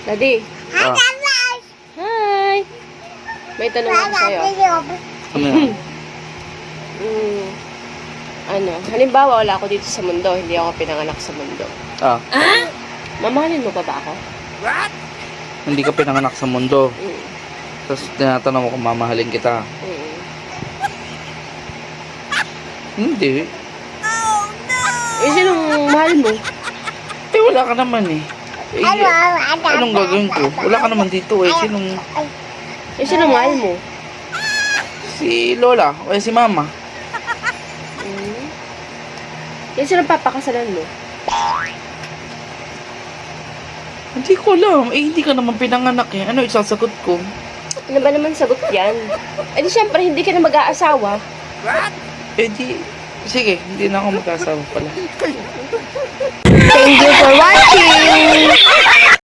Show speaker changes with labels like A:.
A: Daddy.
B: Ah,
A: Hi. May tanong ako sa'yo.
B: ano yan?
A: Halimbawa wala ako dito sa mundo, hindi ako pinanganak sa mundo.
B: Ah,
A: Mamahalin mo pa ba ako?
B: hindi ka pinanganak sa mundo.
A: Mm.
B: Tapos tinatanong mo kung mamahalin kita.
A: Mm.
B: Hindi.
A: Eh, sinong mahal mo?
B: Eh, wala ka naman eh. Eh, anong gagawin ko? Wala ka naman dito eh.
A: Eh, sinong mahal mo?
B: Si Lola o si Mama.
A: Mm. Eh, sinong papakasalan mo?
B: Hindi ko alam. Eh, hindi ka naman pinanganak eh. Ano isasagot ko?
A: Ano ba naman sagot yan? Eh, di syempre, hindi ka na mag-aasawa.
B: Eh, di... Sige, hindi na ako mag-asawa pala.
A: Thank you for watching!